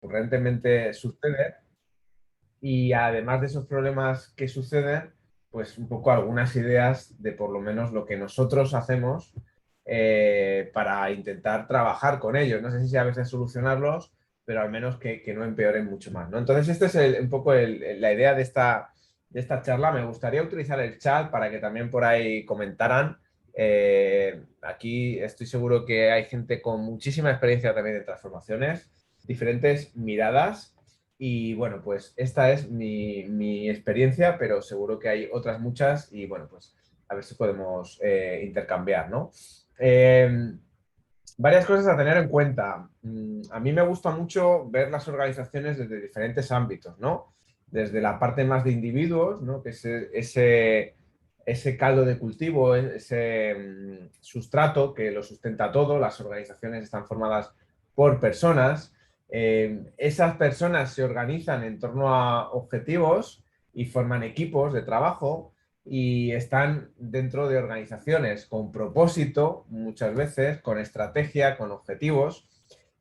recurrentemente sucede y además de esos problemas que suceden, pues un poco algunas ideas de por lo menos lo que nosotros hacemos para intentar trabajar con ellos. No sé si a veces solucionarlos, pero al menos que no empeoren mucho más, ¿no? Entonces, esta es un poco la idea de esta charla. Me gustaría utilizar el chat para que también por ahí comentaran. Aquí estoy seguro que hay gente con muchísima experiencia también de transformaciones, diferentes miradas. Y bueno, pues esta es mi experiencia, pero seguro que hay otras muchas y bueno, pues a ver si podemos intercambiar, ¿no? Eh, Varias cosas a tener en cuenta. A mí me gusta mucho ver las organizaciones desde diferentes ámbitos, ¿no? Desde la parte más de individuos, ¿no? Que es ese caldo de cultivo, ese sustrato que lo sustenta todo. Las organizaciones están formadas por personas. Esas personas se organizan en torno a objetivos y forman equipos de trabajo y están dentro de organizaciones con propósito, muchas veces, con estrategia, con objetivos.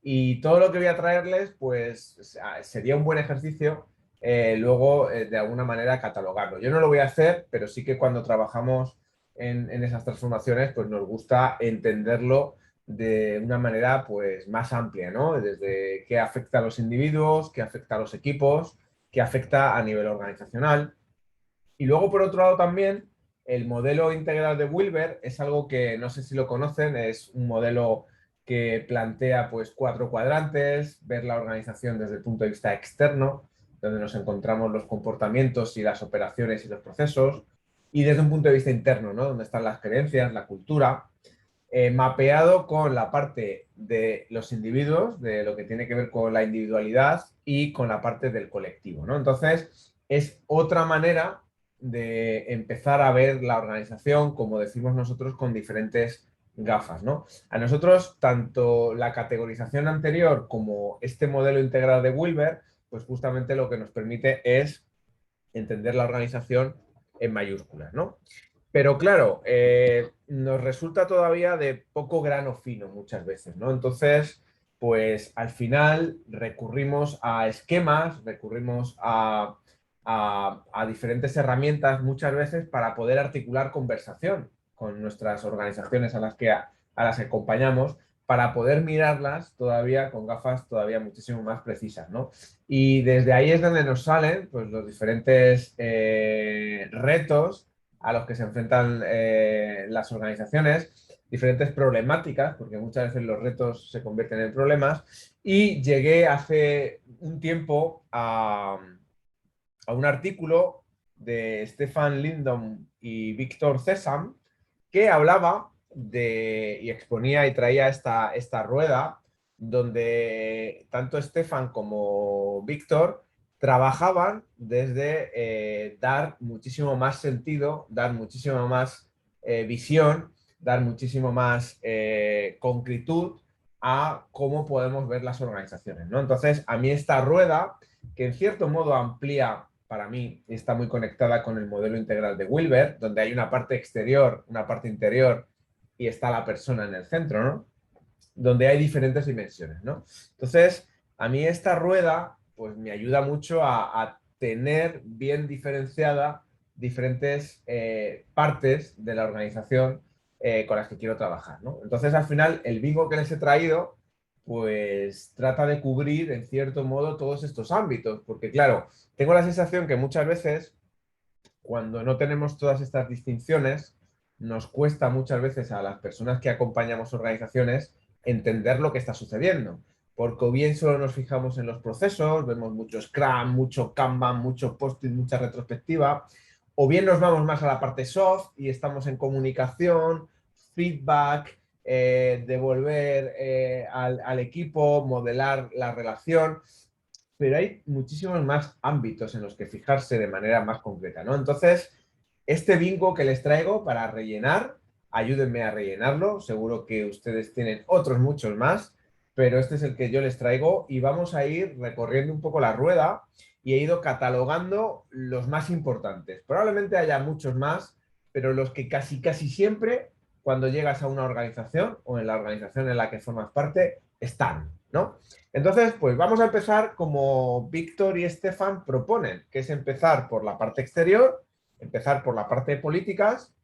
Y todo lo que voy a traerles, pues sería un buen ejercicio luego de alguna manera catalogarlo. Yo no lo voy a hacer, pero sí que cuando trabajamos en esas transformaciones, pues nos gusta entenderlo de una manera pues más amplia, ¿no? Desde qué afecta a los individuos, qué afecta a los equipos, qué afecta a nivel organizacional. Y luego, por otro lado, también el modelo integral de Wilber es algo que no sé si lo conocen, es un modelo que plantea pues 4 cuadrantes, ver la organización desde el punto de vista externo, donde nos encontramos los comportamientos y las operaciones y los procesos, y desde un punto de vista interno, ¿no? Donde están las creencias, la cultura, mapeado con la parte de los individuos, de lo que tiene que ver con la individualidad y con la parte del colectivo, ¿no? Entonces, es otra manera de empezar a ver la organización, como decimos nosotros, con diferentes gafas, ¿no? A nosotros, tanto la categorización anterior como este modelo integral de Wilber, pues justamente lo que nos permite es entender la organización en mayúsculas, ¿no? Pero claro, nos resulta todavía de poco grano fino muchas veces, ¿no? Entonces, pues al final recurrimos a esquemas, recurrimos a diferentes herramientas muchas veces para poder articular conversación con nuestras organizaciones a las que acompañamos, para poder mirarlas todavía con gafas todavía muchísimo más precisas, ¿no? Y desde ahí es donde nos salen pues, los diferentes retos a los que se enfrentan las organizaciones, diferentes problemáticas, porque muchas veces los retos se convierten en problemas. Y llegué hace un tiempo a un artículo de Stefan Lindom y Víctor César que hablaba y exponía y traía esta rueda donde tanto Stefan como Víctor trabajaban desde dar muchísimo más sentido, dar muchísimo más visión, dar muchísimo más concretud a cómo podemos ver las organizaciones, ¿no? Entonces, a mí esta rueda, que en cierto modo amplía, para mí, está muy conectada con el modelo integral de Wilber, donde hay una parte exterior, una parte interior y está la persona en el centro, ¿no? Donde hay diferentes dimensiones, ¿no? Entonces, a mí esta rueda, pues me ayuda mucho a tener bien diferenciada diferentes partes de la organización con las que quiero trabajar, ¿no? Entonces, al final, el bingo que les he traído, pues trata de cubrir, en cierto modo, todos estos ámbitos, porque claro, tengo la sensación que muchas veces, cuando no tenemos todas estas distinciones, nos cuesta muchas veces a las personas que acompañamos organizaciones entender lo que está sucediendo. Porque o bien solo nos fijamos en los procesos, vemos mucho Scrum, mucho Kanban, mucho post-it, mucha retrospectiva, o bien nos vamos más a la parte soft y estamos en comunicación, feedback, devolver al equipo, modelar la relación, pero hay muchísimos más ámbitos en los que fijarse de manera más concreta, ¿no? Entonces, este bingo que les traigo para rellenar, ayúdenme a rellenarlo, seguro que ustedes tienen otros muchos más, pero este es el que yo les traigo y vamos a ir recorriendo un poco la rueda y he ido catalogando los más importantes. Probablemente haya muchos más, pero los que casi siempre, cuando llegas a una organización o en la organización en la que formas parte, están, ¿no? Entonces, pues vamos a empezar como Víctor y Estefan proponen, que es empezar por la parte exterior, empezar por la parte de políticas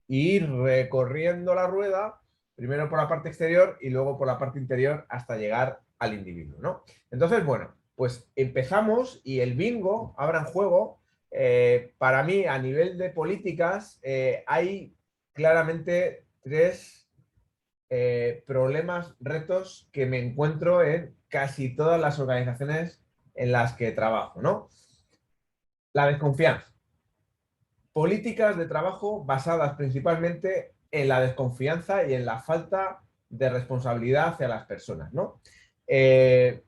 e ir recorriendo la rueda, primero por la parte exterior y luego por la parte interior hasta llegar al individuo, ¿no? Entonces, bueno, pues empezamos y el bingo, abran juego, para mí a nivel de políticas hay claramente tres problemas, retos que me encuentro en casi todas las organizaciones en las que trabajo, ¿no? La desconfianza. Políticas de trabajo basadas principalmente en la desconfianza y en la falta de responsabilidad hacia las personas, ¿no? Eh,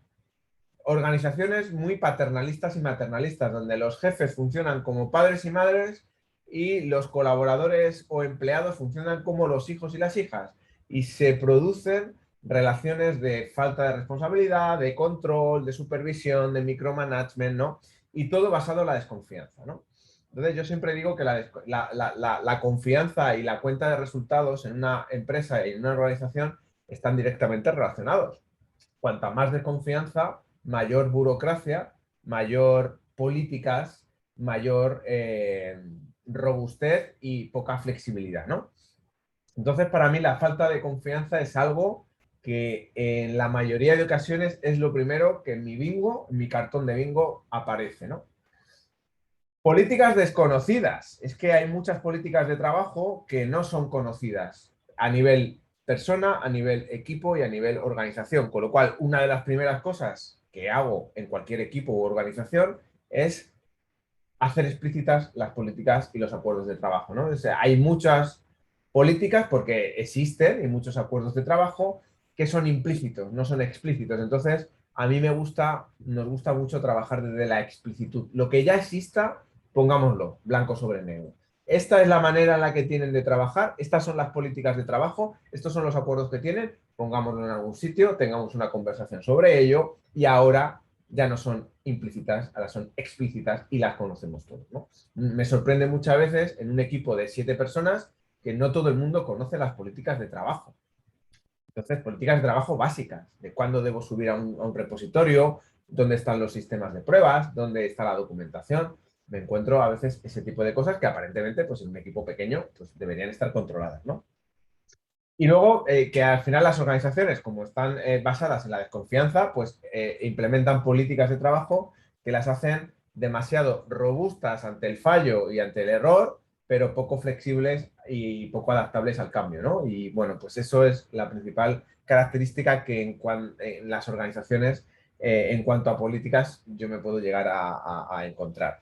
Organizaciones muy paternalistas y maternalistas, donde los jefes funcionan como padres y madres y los colaboradores o empleados funcionan como los hijos y las hijas. Y se producen relaciones de falta de responsabilidad, de control, de supervisión, de micromanagement, ¿no? Y todo basado en la desconfianza, ¿no? Entonces yo siempre digo que la confianza y la cuenta de resultados en una empresa y en una organización están directamente relacionados. Cuanta más desconfianza, mayor burocracia, mayor políticas, mayor robustez y poca flexibilidad, ¿no? Entonces, para mí la falta de confianza es algo que en la mayoría de ocasiones es lo primero que en mi bingo, en mi cartón de bingo, aparece, ¿no? Políticas desconocidas. Es que hay muchas políticas de trabajo que no son conocidas a nivel persona, a nivel equipo y a nivel organización. Con lo cual, una de las primeras cosas que hago en cualquier equipo u organización es hacer explícitas las políticas y los acuerdos de trabajo, ¿no? O sea, hay muchas políticas porque existen y muchos acuerdos de trabajo que son implícitos, no son explícitos. Entonces, a mí nos gusta mucho trabajar desde la explicitud. Lo que ya exista, pongámoslo blanco sobre negro. Esta es la manera en la que tienen de trabajar, estas son las políticas de trabajo, estos son los acuerdos que tienen, pongámoslo en algún sitio, tengamos una conversación sobre ello y ahora ya no son implícitas, ahora son explícitas y las conocemos todos, ¿no? Me sorprende muchas veces en un equipo de 7 personas que no todo el mundo conoce las políticas de trabajo. Entonces, políticas de trabajo básicas, de cuándo debo subir a un repositorio, dónde están los sistemas de pruebas, dónde está la documentación. Me encuentro a veces ese tipo de cosas que aparentemente, pues en un equipo pequeño, pues deberían estar controladas, ¿no? Y luego que al final las organizaciones, como están basadas en la desconfianza, pues implementan políticas de trabajo que las hacen demasiado robustas ante el fallo y ante el error, pero poco flexibles y poco adaptables al cambio, ¿no? Y bueno, pues eso es la principal característica que en las organizaciones, en cuanto a políticas, yo me puedo llegar a encontrar.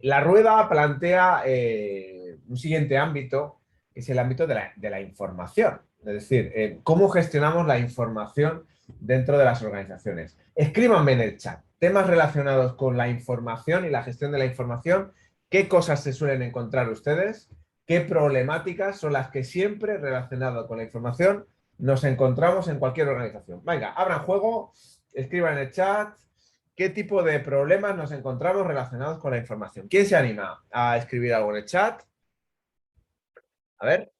La rueda plantea un siguiente ámbito, que es el ámbito de la información. Es decir, cómo gestionamos la información dentro de las organizaciones. Escríbanme en el chat temas relacionados con la información y la gestión de la información. ¿Qué cosas se suelen encontrar ustedes? ¿Qué problemáticas son las que siempre relacionadas con la información nos encontramos en cualquier organización? Venga, abran juego, escriban en el chat. ¿Qué tipo de problemas nos encontramos relacionados con la información? ¿Quién se anima a escribir algo en el chat? A ver,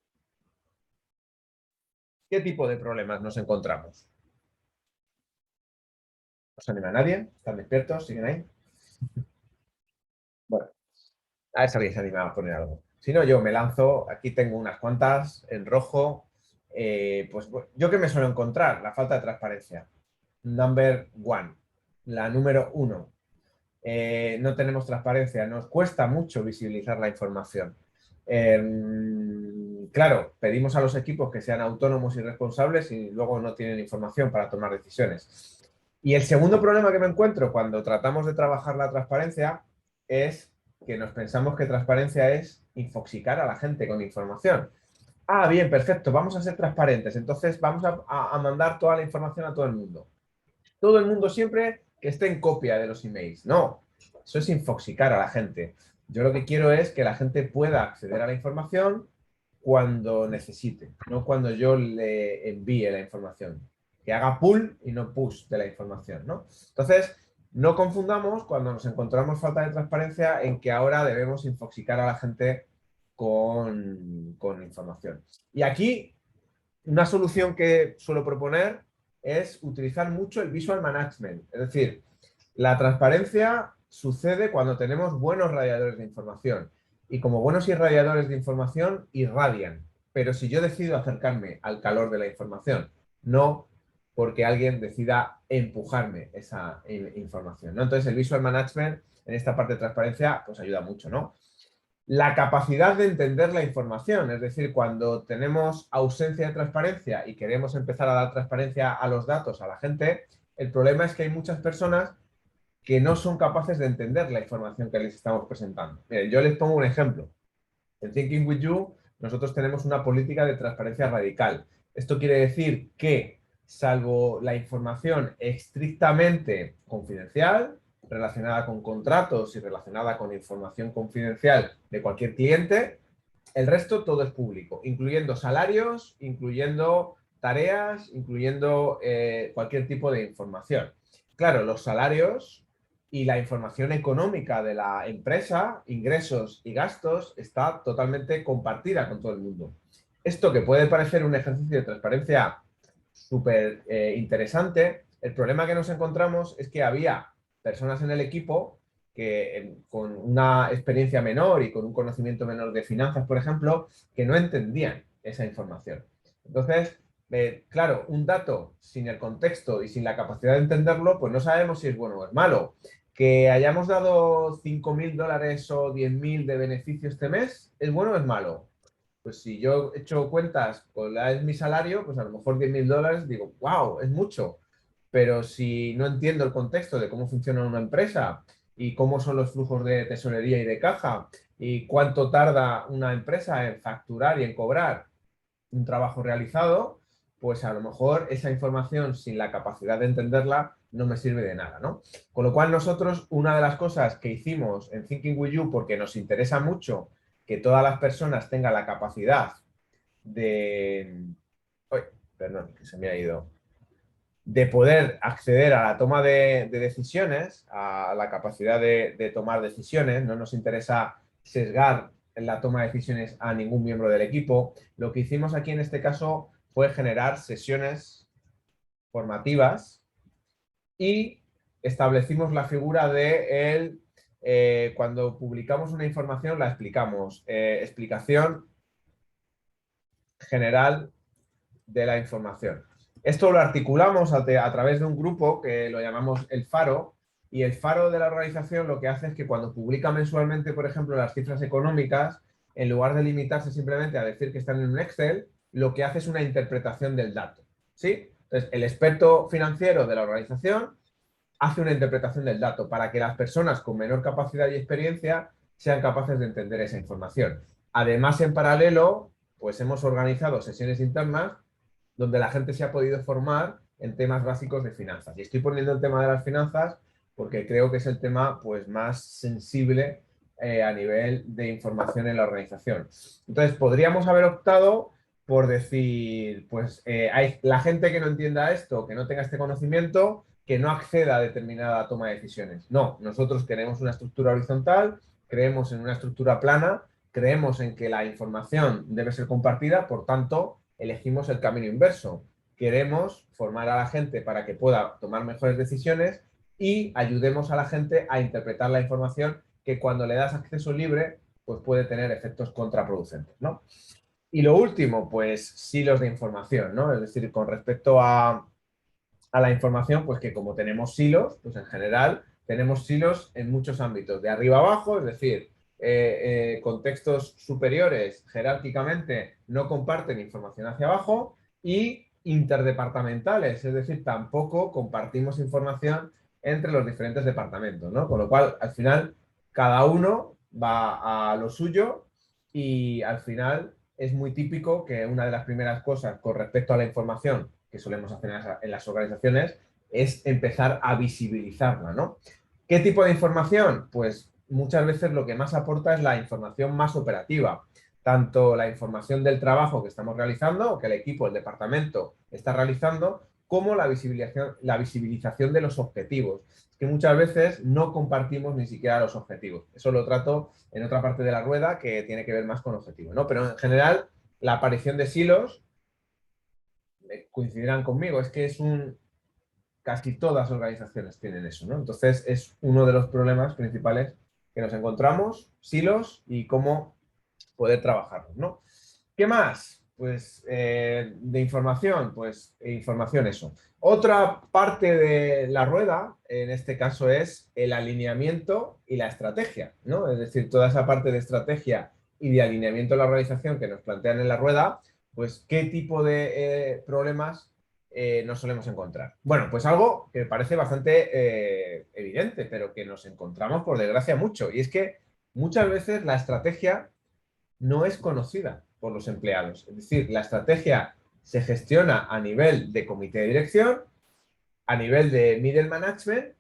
¿qué tipo de problemas nos encontramos? ¿No se anima nadie? ¿Están despiertos? ¿Siguen ahí? Bueno, a ver si alguien se anima a poner algo. Si no, yo me lanzo. Aquí tengo unas cuantas en rojo. Pues yo qué me suelo encontrar, la falta de transparencia. Number one, la número uno. No tenemos transparencia, nos cuesta mucho visibilizar la información. Claro, pedimos a los equipos que sean autónomos y responsables y luego no tienen información para tomar decisiones. Y el segundo problema que me encuentro cuando tratamos de trabajar la transparencia es que nos pensamos que transparencia es infoxicar a la gente con información. Ah, bien, perfecto, vamos a ser transparentes, entonces vamos a mandar toda la información a todo el mundo. Todo el mundo siempre que esté en copia de los emails. No, eso es infoxicar a la gente. Yo lo que quiero es que la gente pueda acceder a la información cuando necesite, no cuando yo le envíe la información. Que haga pull y no push de la información, ¿no? Entonces, no confundamos cuando nos encontramos falta de transparencia en que ahora debemos infoxicar a la gente con información. Y aquí una solución que suelo proponer es utilizar mucho el visual management. Es decir, la transparencia sucede cuando tenemos buenos radiadores de información. Y como buenos irradiadores de información, irradian. Pero si yo decido acercarme al calor de la información, no porque alguien decida empujarme esa información, ¿no? Entonces, el visual management en esta parte de transparencia pues ayuda mucho, ¿no? La capacidad de entender la información, es decir, cuando tenemos ausencia de transparencia y queremos empezar a dar transparencia a los datos a la gente, el problema es que hay muchas personas que no son capaces de entender la información que les estamos presentando. Miren, yo les pongo un ejemplo. En Thinking with You, nosotros tenemos una política de transparencia radical. Esto quiere decir que, salvo la información estrictamente confidencial, relacionada con contratos y relacionada con información confidencial de cualquier cliente, el resto todo es público, incluyendo salarios, incluyendo tareas, incluyendo cualquier tipo de información. Claro, los salarios y la información económica de la empresa, ingresos y gastos, está totalmente compartida con todo el mundo. Esto que puede parecer un ejercicio de transparencia súper interesante, el problema que nos encontramos es que había personas en el equipo que con una experiencia menor y con un conocimiento menor de finanzas, por ejemplo, que no entendían esa información. Entonces, claro, un dato sin el contexto y sin la capacidad de entenderlo, pues no sabemos si es bueno o es malo. Que hayamos dado 5.000 dólares o 10.000 de beneficio este mes, ¿es bueno o es malo? Pues si yo he hecho cuentas con es mi salario, pues a lo mejor 10.000 dólares digo, wow, es mucho. Pero si no entiendo el contexto de cómo funciona una empresa y cómo son los flujos de tesorería y de caja y cuánto tarda una empresa en facturar y en cobrar un trabajo realizado, pues a lo mejor esa información sin la capacidad de entenderla no me sirve de nada, ¿no? Con lo cual nosotros, una de las cosas que hicimos en Thinking with You, porque nos interesa mucho que todas las personas tengan la capacidad de... Uy, perdón, que se me ha ido. De poder acceder a la toma de decisiones, a la capacidad de tomar decisiones. No nos interesa sesgar en la toma de decisiones a ningún miembro del equipo. Lo que hicimos aquí en este caso fue generar sesiones formativas y establecimos la figura de cuando publicamos una información la explicamos. Explicación general de la información. Esto lo articulamos a través de un grupo que lo llamamos el Faro, y el Faro de la organización lo que hace es que cuando publica mensualmente, por ejemplo, las cifras económicas, en lugar de limitarse simplemente a decir que están en un Excel, lo que hace es una interpretación del dato. ¿Sí? Entonces, el experto financiero de la organización hace una interpretación del dato para que las personas con menor capacidad y experiencia sean capaces de entender esa información. Además, en paralelo, pues hemos organizado sesiones internas donde la gente se ha podido formar en temas básicos de finanzas. Y estoy poniendo el tema de las finanzas porque creo que es el tema pues, más sensible a nivel de información en la organización. Entonces, podríamos haber optado por decir, pues hay la gente que no entienda esto, que no tenga este conocimiento, que no acceda a determinada toma de decisiones. No, nosotros queremos una estructura horizontal, creemos en una estructura plana, creemos en que la información debe ser compartida, por tanto, elegimos el camino inverso. Queremos formar a la gente para que pueda tomar mejores decisiones y ayudemos a la gente a interpretar la información que cuando le das acceso libre, pues puede tener efectos contraproducentes, ¿no? Y lo último, pues silos de información, ¿no? Es decir, con respecto a la información, pues que como tenemos silos, pues en general tenemos silos en muchos ámbitos, de arriba abajo, es decir, contextos superiores jerárquicamente no comparten información hacia abajo, y interdepartamentales, es decir, tampoco compartimos información entre los diferentes departamentos, ¿no? Con lo cual, al final, cada uno va a lo suyo y al final es muy típico que una de las primeras cosas con respecto a la información que solemos hacer en las organizaciones es empezar a visibilizarla, ¿no? ¿Qué tipo de información? Pues muchas veces lo que más aporta es la información más operativa, tanto la información del trabajo que estamos realizando o que el equipo, el departamento está realizando, como la visibilización de los objetivos, que muchas veces no compartimos ni siquiera los objetivos. Eso lo trato en otra parte de la rueda que tiene que ver más con objetivos, ¿no? Pero en general, la aparición de silos coincidirán conmigo, es que casi todas las organizaciones tienen eso, ¿no? Entonces es uno de los problemas principales que nos encontramos, silos y cómo poder trabajarlos, ¿no? ¿Qué más? Pues de información, pues información eso. Otra parte de la rueda, en este caso, es el alineamiento y la estrategia, ¿no? Es decir, toda esa parte de estrategia y de alineamiento de la organización que nos plantean en la rueda, pues qué tipo de problemas nos solemos encontrar. Bueno, pues algo que parece bastante evidente, pero que nos encontramos por desgracia mucho, y es que muchas veces la estrategia no es conocida por los empleados. Es decir, la estrategia se gestiona a nivel de comité de dirección, a nivel de middle management,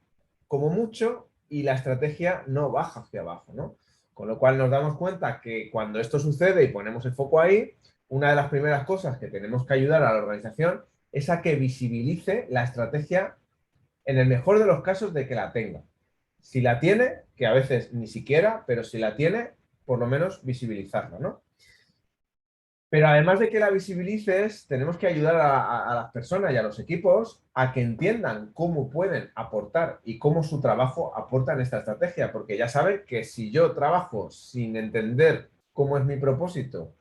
como mucho, y la estrategia no baja hacia abajo, ¿no? Con lo cual nos damos cuenta que cuando esto sucede y ponemos el foco ahí, una de las primeras cosas que tenemos que ayudar a la organización es a que visibilice la estrategia en el mejor de los casos de que la tenga. Si la tiene, que a veces ni siquiera, pero si la tiene, por lo menos visibilizarla, ¿no? Pero además de que la visibilices, tenemos que ayudar a las personas y a los equipos a que entiendan cómo pueden aportar y cómo su trabajo aporta en esta estrategia, porque ya saben que si yo trabajo sin entender cómo es mi propósito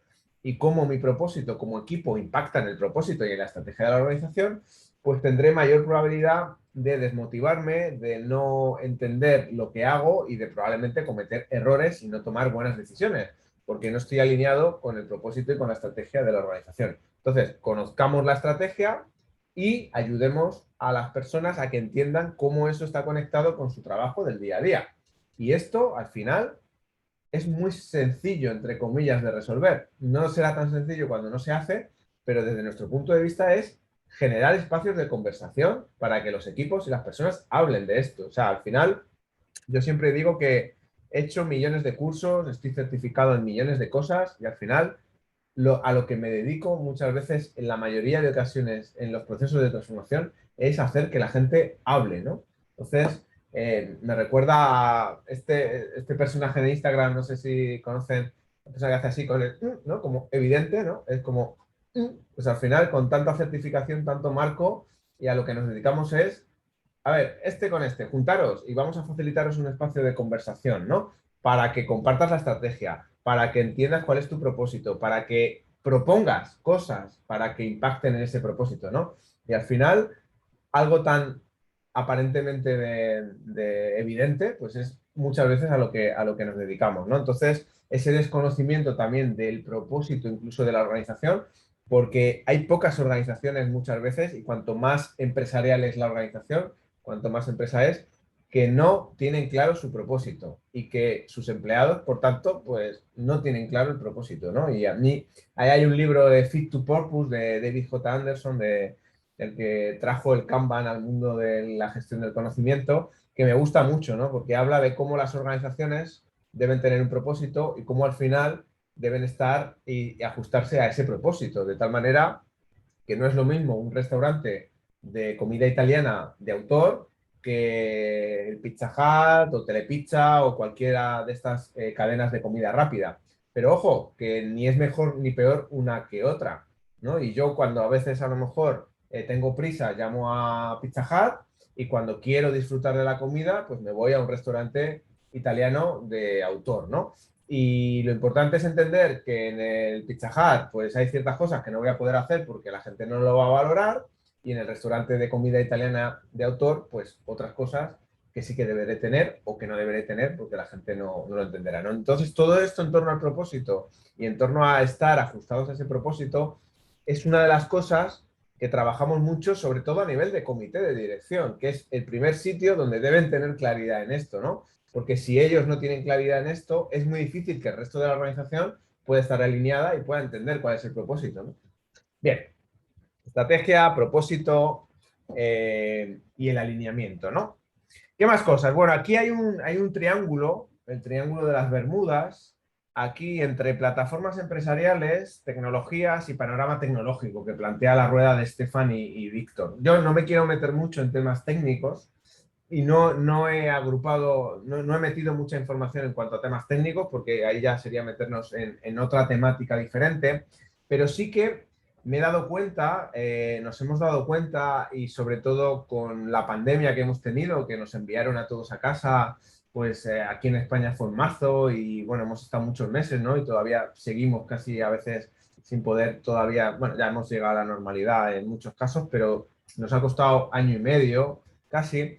y cómo mi propósito como equipo impacta en el propósito y en la estrategia de la organización, pues tendré mayor probabilidad de desmotivarme, de no entender lo que hago y de probablemente cometer errores y no tomar buenas decisiones, porque no estoy alineado con el propósito y con la estrategia de la organización. Entonces, conozcamos la estrategia y ayudemos a las personas a que entiendan cómo eso está conectado con su trabajo del día a día. Y esto, al final, es muy sencillo, entre comillas, de resolver. No será tan sencillo cuando no se hace, pero desde nuestro punto de vista es generar espacios de conversación para que los equipos y las personas hablen de esto. O sea, al final, yo siempre digo que he hecho millones de cursos, estoy certificado en millones de cosas y al final a lo que me dedico muchas veces, en la mayoría de ocasiones, en los procesos de transformación, es hacer que la gente hable, ¿no? Entonces, me recuerda a este personaje de Instagram, no sé si conocen, la persona que hace así con el, ¿no? Como evidente, ¿no? Es como, pues al final, con tanta certificación, tanto marco, y a lo que nos dedicamos es a ver, este con este, juntaros y vamos a facilitaros un espacio de conversación, ¿no? Para que compartas la estrategia, para que entiendas cuál es tu propósito, para que propongas cosas para que impacten en ese propósito, ¿no? Y al final, algo tan aparentemente de evidente, pues es muchas veces a lo que nos dedicamos, ¿no? Entonces, ese desconocimiento también del propósito, incluso de la organización, porque hay pocas organizaciones muchas veces y cuanto más empresarial es la organización, cuanto más empresa es, que no tienen claro su propósito y que sus empleados, por tanto, pues no tienen claro el propósito, ¿no? Y a mí, ahí hay un libro de Fit to Purpose de David J. Anderson, el que trajo el Kanban al mundo de la gestión del conocimiento, que me gusta mucho, ¿no? Porque habla de cómo las organizaciones deben tener un propósito y cómo al final deben estar y ajustarse a ese propósito, de tal manera que no es lo mismo un restaurante de comida italiana de autor que el Pizza Hut o Telepizza o cualquiera de estas cadenas de comida rápida. Pero ojo, que ni es mejor ni peor una que otra, ¿no? Y yo cuando a veces a lo mejor tengo prisa, llamo a Pizza Hut y cuando quiero disfrutar de la comida, pues me voy a un restaurante italiano de autor, ¿no? Y lo importante es entender que en el Pizza Hut pues hay ciertas cosas que no voy a poder hacer porque la gente no lo va a valorar y en el restaurante de comida italiana de autor pues otras cosas que sí que deberé tener o que no deberé tener porque la gente no lo entenderá, ¿no? Entonces todo esto en torno al propósito y en torno a estar ajustados a ese propósito es una de las cosas que trabajamos mucho, sobre todo a nivel de comité de dirección, que es el primer sitio donde deben tener claridad en esto, ¿no? Porque si ellos no tienen claridad en esto, es muy difícil que el resto de la organización pueda estar alineada y pueda entender cuál es el propósito, ¿no? Bien, estrategia, propósito y el alineamiento, ¿no? ¿Qué más cosas? Bueno, aquí hay un triángulo, el triángulo de las Bermudas, aquí entre plataformas empresariales, tecnologías y panorama tecnológico que plantea la rueda de Stefan y Víctor. Yo no me quiero meter mucho en temas técnicos, y no he agrupado, no he metido mucha información en cuanto a temas técnicos, porque ahí ya sería meternos en otra temática diferente, pero sí que me he dado cuenta, nos hemos dado cuenta, y sobre todo con la pandemia que hemos tenido, que nos enviaron a todos a casa, pues aquí en España fue en marzo y bueno, hemos estado muchos meses, ¿no? Y todavía seguimos casi a veces sin poder todavía, bueno, ya hemos llegado a la normalidad en muchos casos, pero nos ha costado año y medio casi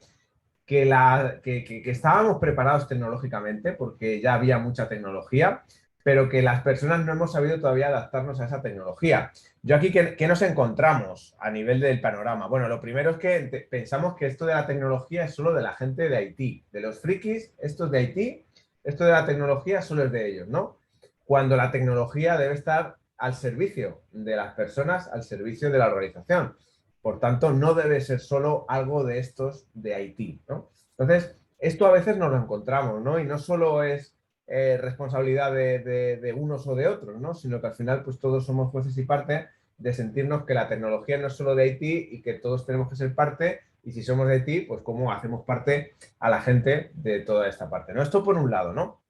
que estábamos preparados tecnológicamente porque ya había mucha tecnología, pero que las personas no hemos sabido todavía adaptarnos a esa tecnología. Yo aquí, ¿qué nos encontramos a nivel del panorama? Bueno, lo primero es que pensamos que esto de la tecnología es solo de la gente de Haití, de los frikis, estos de Haití, esto de la tecnología solo es de ellos, ¿no? Cuando la tecnología debe estar al servicio de las personas, al servicio de la organización. Por tanto, no debe ser solo algo de estos de Haití, ¿no? Entonces, esto a veces nos lo encontramos, ¿no? Y no solo es responsabilidad de unos o de otros, ¿no? Sino que al final, pues todos somos jueces y parte de sentirnos que la tecnología no es solo de Haití y que todos tenemos que ser parte. Y si somos de Haití, pues cómo hacemos parte a la gente de toda esta parte, ¿no? Esto por un lado, ¿no?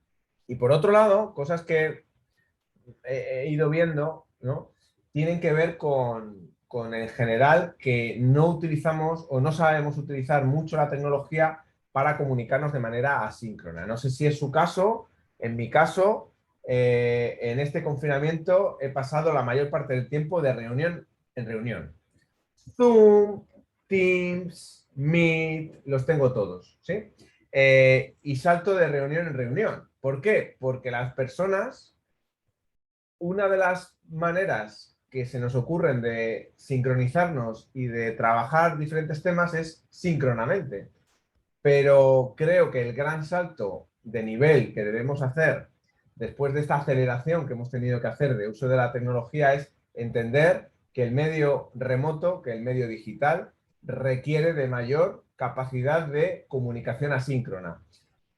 Y por otro lado, cosas que he ido viendo, ¿no? Tienen que ver con en general que no utilizamos o no sabemos utilizar mucho la tecnología para comunicarnos de manera asíncrona. No sé si es su caso, en mi caso, en este confinamiento he pasado la mayor parte del tiempo de reunión en reunión. Zoom, Teams, Meet, los tengo todos, ¿sí? Y salto de reunión en reunión. ¿Por qué? Porque las personas, una de las maneras que se nos ocurren de sincronizarnos y de trabajar diferentes temas es síncronamente. Pero creo que el gran salto de nivel que debemos hacer después de esta aceleración que hemos tenido que hacer de uso de la tecnología es entender que el medio remoto, que el medio digital, requiere de mayor capacidad de comunicación asíncrona.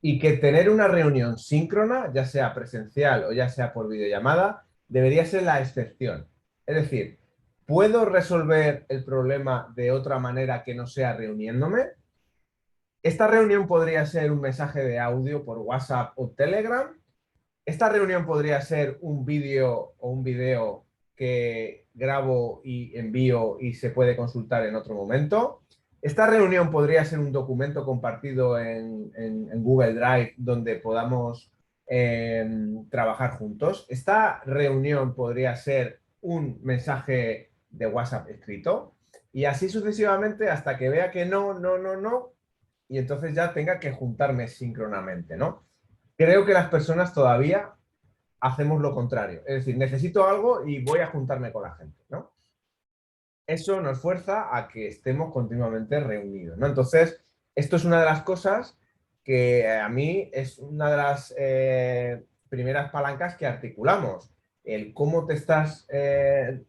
Y que tener una reunión síncrona, ya sea presencial o ya sea por videollamada, debería ser la excepción. Es decir, ¿puedo resolver el problema de otra manera que no sea reuniéndome? Esta reunión podría ser un mensaje de audio por WhatsApp o Telegram. Esta reunión podría ser un vídeo o un video que grabo y envío y se puede consultar en otro momento. Esta reunión podría ser un documento compartido en Google Drive donde podamos trabajar juntos. Esta reunión podría ser un mensaje de WhatsApp escrito y así sucesivamente hasta que vea que no, no, no, no, y entonces ya tenga que juntarme síncronamente, ¿no? Creo que las personas todavía hacemos lo contrario. Es decir, necesito algo y voy a juntarme con la gente, ¿no? Eso nos fuerza a que estemos continuamente reunidos, ¿no? Entonces, esto es una de las cosas que a mí es una de las primeras palancas que articulamos. El cómo te estás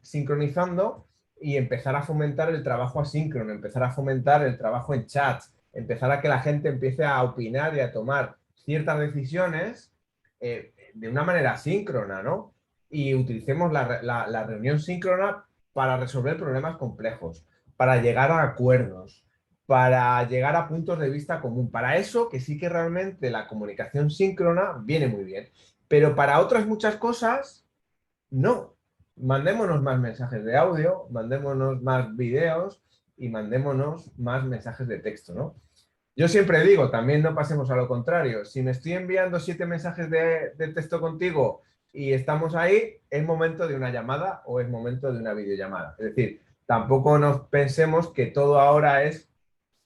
sincronizando y empezar a fomentar el trabajo asíncrono, empezar a fomentar el trabajo en chats, empezar a que la gente empiece a opinar y a tomar ciertas decisiones de una manera síncrona, ¿no? Y utilicemos la reunión síncrona para resolver problemas complejos, para llegar a acuerdos, para llegar a puntos de vista común. Para eso que sí que realmente la comunicación síncrona viene muy bien. Pero para otras muchas cosas, no. Mandémonos más mensajes de audio, mandémonos más videos y mandémonos más mensajes de texto, ¿no? Yo siempre digo, también no pasemos a lo contrario. Si me estoy enviando 7 mensajes de texto contigo y estamos ahí, es momento de una llamada o es momento de una videollamada. Es decir, tampoco nos pensemos que todo ahora es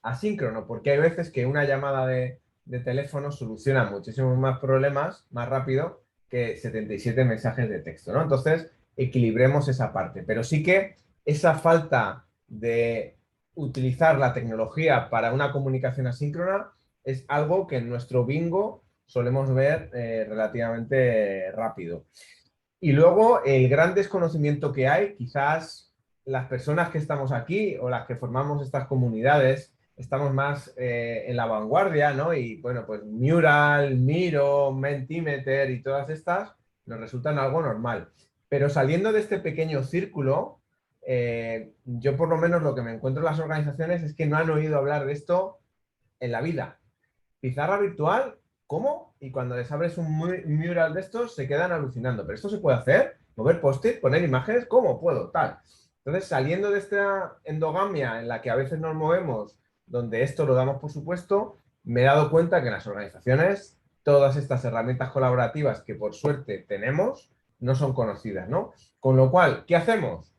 asíncrono, porque hay veces que una llamada de teléfono soluciona muchísimos más problemas más rápido que 77 mensajes de texto, ¿no? Entonces, equilibremos esa parte. Pero sí que esa falta de utilizar la tecnología para una comunicación asíncrona es algo que en nuestro bingo solemos ver relativamente rápido. Y luego el gran desconocimiento que hay, quizás las personas que estamos aquí o las que formamos estas comunidades, estamos más en la vanguardia, ¿no? Y bueno, pues Mural, Miro, Mentimeter y todas estas nos resultan algo normal. Pero saliendo de este pequeño círculo, yo por lo menos lo que me encuentro en las organizaciones es que no han oído hablar de esto en la vida. Pizarra virtual, ¿cómo? Y cuando les abres un mural de estos se quedan alucinando. ¿Pero esto se puede hacer? Mover post-it, poner imágenes, ¿cómo puedo? Tal. Entonces, saliendo de esta endogamia en la que a veces nos movemos, donde esto lo damos por supuesto, me he dado cuenta que en las organizaciones todas estas herramientas colaborativas que por suerte tenemos no son conocidas, ¿no? Con lo cual, ¿qué hacemos?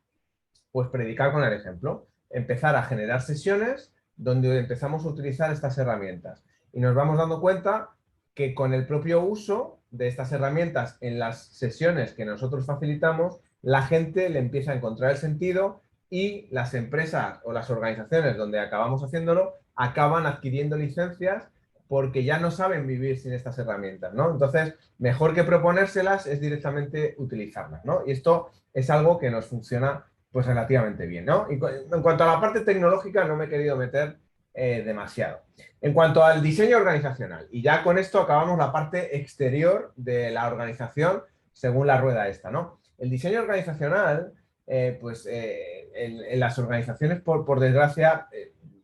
Pues predicar con el ejemplo. Empezar a generar sesiones donde empezamos a utilizar estas herramientas. Y nos vamos dando cuenta que con el propio uso de estas herramientas en las sesiones que nosotros facilitamos, la gente le empieza a encontrar el sentido y las empresas o las organizaciones donde acabamos haciéndolo acaban adquiriendo licencias porque ya no saben vivir sin estas herramientas, ¿no? Entonces, mejor que proponérselas es directamente utilizarlas, ¿no? Y esto es algo que nos funciona pues relativamente bien, ¿no? Y en cuanto a la parte tecnológica no me he querido meter demasiado. En cuanto al diseño organizacional, y ya con esto acabamos la parte exterior de la organización según la rueda esta, ¿no? El diseño organizacional, en las organizaciones, por desgracia,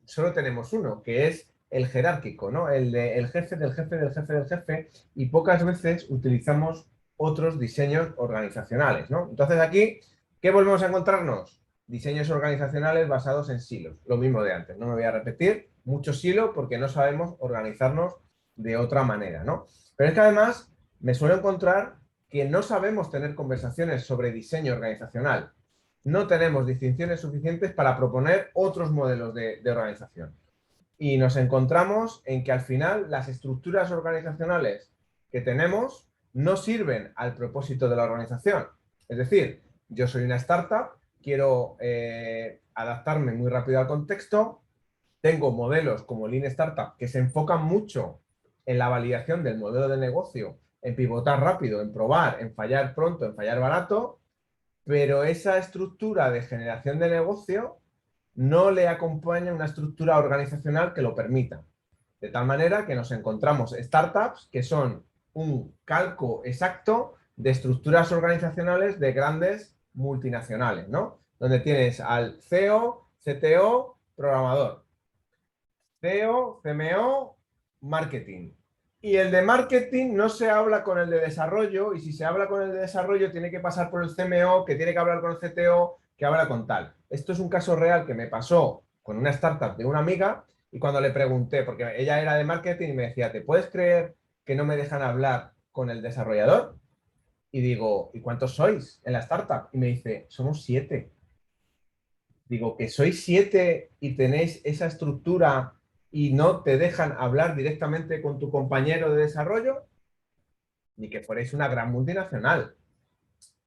solo tenemos uno, que es el jerárquico, ¿no? El jefe del jefe del jefe del jefe, y pocas veces utilizamos otros diseños organizacionales, ¿no? Entonces aquí, ¿qué volvemos a encontrarnos? Diseños organizacionales basados en silos, lo mismo de antes, no me voy a repetir, mucho silo porque no sabemos organizarnos de otra manera, ¿no? Pero es que además me suelo encontrar que no sabemos tener conversaciones sobre diseño organizacional, no tenemos distinciones suficientes para proponer otros modelos de organización. Y nos encontramos en que al final las estructuras organizacionales que tenemos no sirven al propósito de la organización. Es decir, yo soy una startup, quiero adaptarme muy rápido al contexto, tengo modelos como Lean Startup que se enfocan mucho en la validación del modelo de negocio, en pivotar rápido, en probar, en fallar pronto, en fallar barato, pero esa estructura de generación de negocio no le acompaña una estructura organizacional que lo permita. De tal manera que nos encontramos startups que son un calco exacto de estructuras organizacionales de grandes multinacionales, ¿no? Donde tienes al CEO, CTO, programador, CEO, CMO, marketing. Y el de marketing no se habla con el de desarrollo, y si se habla con el de desarrollo tiene que pasar por el CMO, que tiene que hablar con el CTO, que habla con tal. Esto es un caso real que me pasó con una startup de una amiga, y cuando le pregunté, porque ella era de marketing y me decía, ¿te puedes creer que no me dejan hablar con el desarrollador? Y digo, ¿y cuántos sois en la startup? Y me dice, somos 7. Digo, que sois 7 y tenéis esa estructura y no te dejan hablar directamente con tu compañero de desarrollo, ni que fuerais una gran multinacional.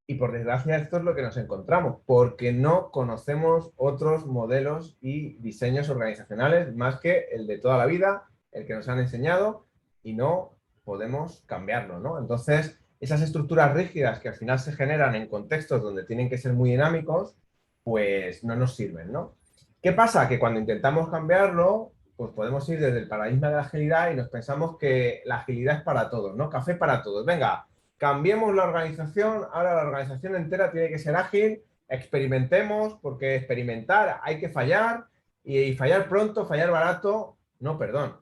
Y por desgracia esto es lo que nos encontramos, porque no conocemos otros modelos y diseños organizacionales más que el de toda la vida, el que nos han enseñado, y no podemos cambiarlo, ¿no? Entonces, esas estructuras rígidas que al final se generan en contextos donde tienen que ser muy dinámicos, pues no nos sirven, ¿no? ¿Qué pasa? Que cuando intentamos cambiarlo, pues podemos ir desde el paradigma de la agilidad y nos pensamos que la agilidad es para todos, ¿no? Café para todos. Venga, cambiemos la organización, ahora la organización entera tiene que ser ágil, experimentemos, porque experimentar hay que fallar, y fallar pronto, fallar barato, no, perdón.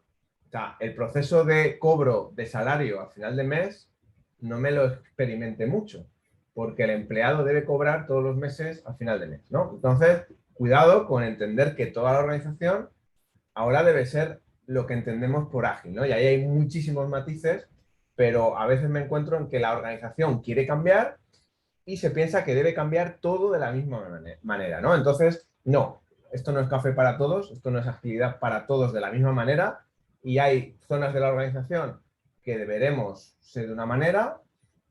O sea, el proceso de cobro de salario a final de mes no me lo experimente mucho, porque el empleado debe cobrar todos los meses a final de mes, ¿no? Entonces, cuidado con entender que toda la organización ahora debe ser lo que entendemos por ágil, ¿no? Y ahí hay muchísimos matices, pero a veces me encuentro en que la organización quiere cambiar y se piensa que debe cambiar todo de la misma manera, ¿no? Entonces, no, esto no es café para todos, esto no es agilidad para todos de la misma manera, y hay zonas de la organización que deberemos ser de una manera,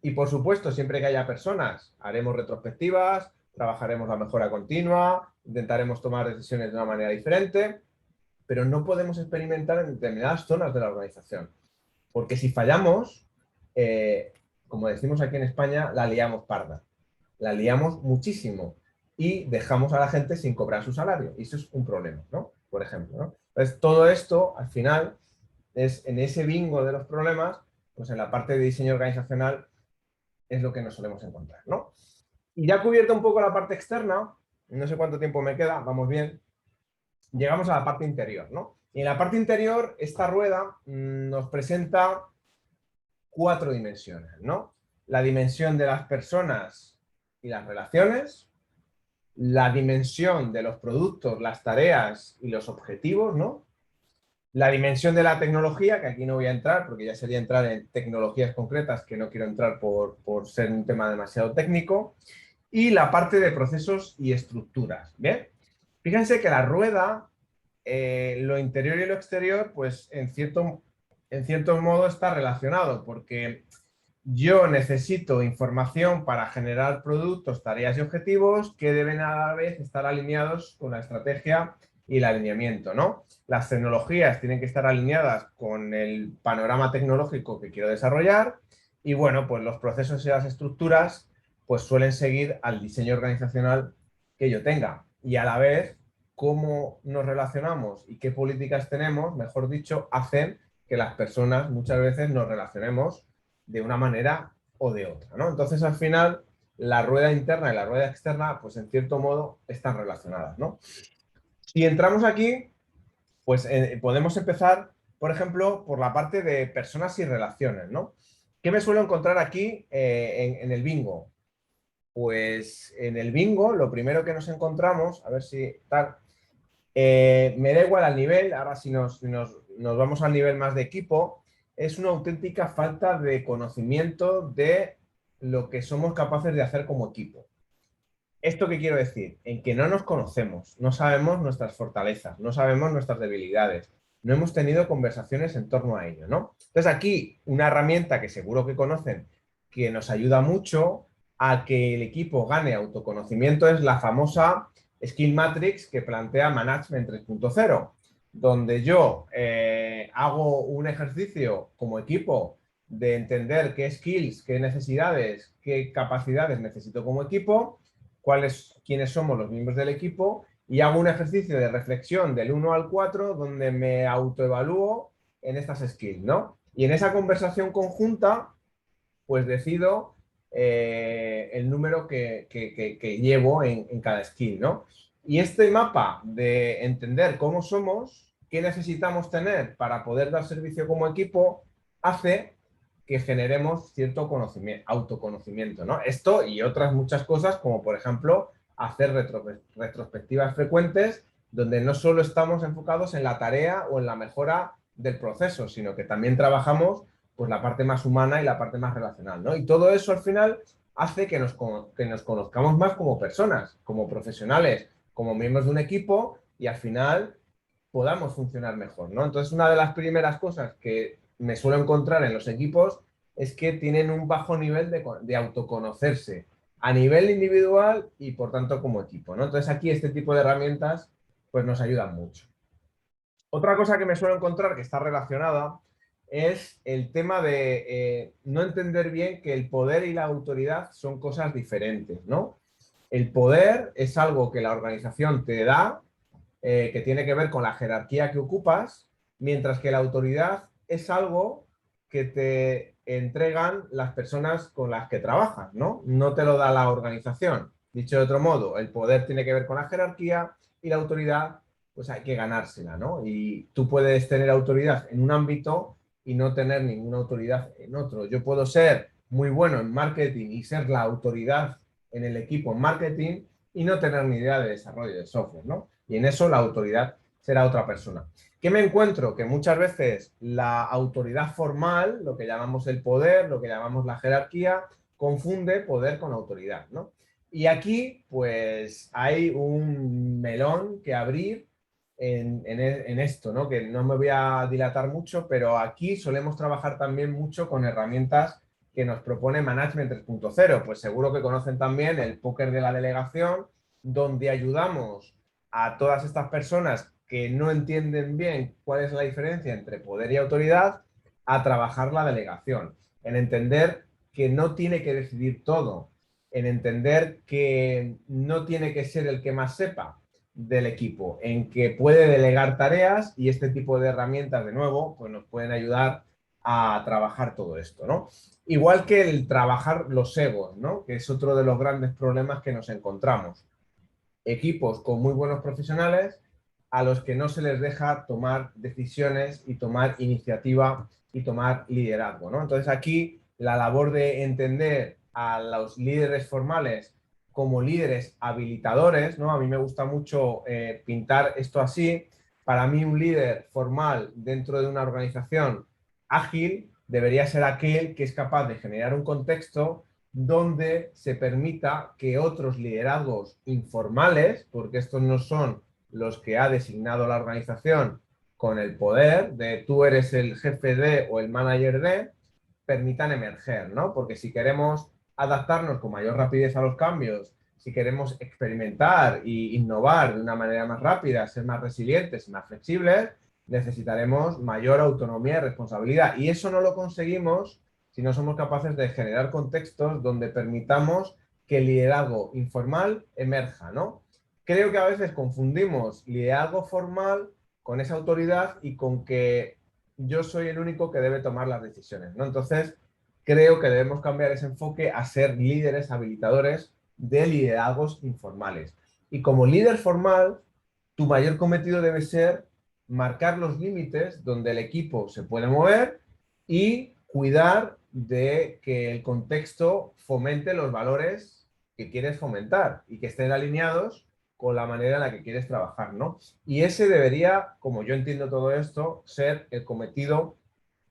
y por supuesto, siempre que haya personas, haremos retrospectivas, trabajaremos la mejora continua, intentaremos tomar decisiones de una manera diferente, pero no podemos experimentar en determinadas zonas de la organización. Porque si fallamos, como decimos aquí en España, la liamos parda. La liamos muchísimo y dejamos a la gente sin cobrar su salario. Y eso es un problema, ¿no? Por ejemplo, ¿no? Entonces, todo esto, al final, es en ese bingo de los problemas, pues en la parte de diseño organizacional es lo que nos solemos encontrar, ¿no? Y ya cubierto un poco la parte externa, no sé cuánto tiempo me queda, vamos bien, llegamos a la parte interior, ¿no? Y en la parte interior, esta rueda nos presenta 4 dimensiones, ¿no? La dimensión de las personas y las relaciones, la dimensión de los productos, las tareas y los objetivos, ¿no? La dimensión de la tecnología, que aquí no voy a entrar porque ya sería entrar en tecnologías concretas, que no quiero entrar por ser un tema demasiado técnico, y la parte de procesos y estructuras. ¿Bien? Fíjense que la rueda, lo interior y lo exterior, pues en cierto modo está relacionado, porque yo necesito información para generar productos, tareas y objetivos que deben a la vez estar alineados con la estrategia y el alineamiento, ¿no? Las tecnologías tienen que estar alineadas con el panorama tecnológico que quiero desarrollar y, bueno, pues los procesos y las estructuras pues suelen seguir al diseño organizacional que yo tenga. Y a la vez, cómo nos relacionamos y qué políticas tenemos, mejor dicho, hacen que las personas muchas veces nos relacionemos de una manera o de otra, ¿no? Entonces, al final, la rueda interna y la rueda externa, pues en cierto modo, están relacionadas, ¿no? Si entramos aquí, pues podemos empezar, por ejemplo, por la parte de personas y relaciones, ¿no? ¿Qué me suelo encontrar aquí en el bingo? Pues en el bingo, lo primero que nos encontramos, a ver si tal, me da igual al nivel, ahora si nos vamos al nivel más de equipo, es una auténtica falta de conocimiento de lo que somos capaces de hacer como equipo. ¿Esto qué quiero decir? En que no nos conocemos, no sabemos nuestras fortalezas, no sabemos nuestras debilidades, no hemos tenido conversaciones en torno a ello, ¿no? Entonces aquí una herramienta que seguro que conocen que nos ayuda mucho a que el equipo gane autoconocimiento es la famosa Skill Matrix que plantea Management 3.0, donde yo hago un ejercicio como equipo de entender qué skills, qué necesidades, qué capacidades necesito como equipo, quiénes somos los miembros del equipo y hago un ejercicio de reflexión del 1 al 4 donde me autoevalúo en estas skills, ¿no? Y en esa conversación conjunta, pues decido el número que llevo en cada skill, ¿no? Y este mapa de entender cómo somos, qué necesitamos tener para poder dar servicio como equipo, hace que generemos cierto conocimiento, autoconocimiento, ¿no? Esto y otras muchas cosas, como por ejemplo hacer retrospectivas frecuentes, donde no solo estamos enfocados en la tarea o en la mejora del proceso, sino que también trabajamos pues la parte más humana y la parte más relacional, ¿no? Y todo eso al final hace que nos conozcamos más como personas, como profesionales, como miembros de un equipo y al final podamos funcionar mejor, ¿no? Entonces, una de las primeras cosas que me suelo encontrar en los equipos es que tienen un bajo nivel de autoconocerse a nivel individual y por tanto como equipo, ¿no? Entonces, aquí este tipo de herramientas pues nos ayudan mucho. Otra cosa que me suelo encontrar que está relacionada es el tema de no entender bien que el poder y la autoridad son cosas diferentes, ¿no? El poder es algo que la organización te da, que tiene que ver con la jerarquía que ocupas, mientras que la autoridad es algo que te entregan las personas con las que trabajas, ¿no? No te lo da la organización. Dicho de otro modo, el poder tiene que ver con la jerarquía y la autoridad pues hay que ganársela, ¿no? Y tú puedes tener autoridad en un ámbito y no tener ninguna autoridad en otro. Yo puedo ser muy bueno en marketing y ser la autoridad en el equipo en marketing y no tener ni idea de desarrollo de software, ¿no? Y en eso la autoridad será otra persona. ¿Qué me encuentro? Que muchas veces la autoridad formal, lo que llamamos el poder, lo que llamamos la jerarquía, confunde poder con autoridad, ¿no? Y aquí, pues, hay un melón que abrir en esto, ¿no? Que no me voy a dilatar mucho, pero aquí solemos trabajar también mucho con herramientas que nos propone Management 3.0. Pues seguro que conocen también el póker de la delegación, donde ayudamos a todas estas personas que no entienden bien cuál es la diferencia entre poder y autoridad a trabajar la delegación, en entender que no tiene que decidir todo, en entender que no tiene que ser el que más sepa del equipo, en que puede delegar tareas y este tipo de herramientas, de nuevo, pues nos pueden ayudar a trabajar todo esto, ¿no? Igual que el trabajar los egos, ¿no? Que es otro de los grandes problemas que nos encontramos. Equipos con muy buenos profesionales a los que no se les deja tomar decisiones y tomar iniciativa y tomar liderazgo, ¿no? Entonces aquí la labor de entender a los líderes formales como líderes habilitadores, ¿no? A mí me gusta mucho pintar esto así. Para mí un líder formal dentro de una organización ágil debería ser aquel que es capaz de generar un contexto donde se permita que otros liderazgos informales, porque estos no son los que ha designado la organización con el poder de tú eres el jefe de o el manager de, permitan emerger, ¿no? Porque si queremos adaptarnos con mayor rapidez a los cambios, si queremos experimentar e innovar de una manera más rápida, ser más resilientes y más flexibles, necesitaremos mayor autonomía y responsabilidad. Y eso no lo conseguimos si no somos capaces de generar contextos donde permitamos que el liderazgo informal emerja, ¿no? Creo que a veces confundimos liderazgo formal con esa autoridad y con que yo soy el único que debe tomar las decisiones, ¿no? Entonces, creo que debemos cambiar ese enfoque a ser líderes habilitadores de liderazgos informales. Y como líder formal, tu mayor cometido debe ser marcar los límites donde el equipo se puede mover y cuidar de que el contexto fomente los valores que quieres fomentar y que estén alineados con la manera en la que quieres trabajar, ¿no? Y ese debería, como yo entiendo todo esto, ser el cometido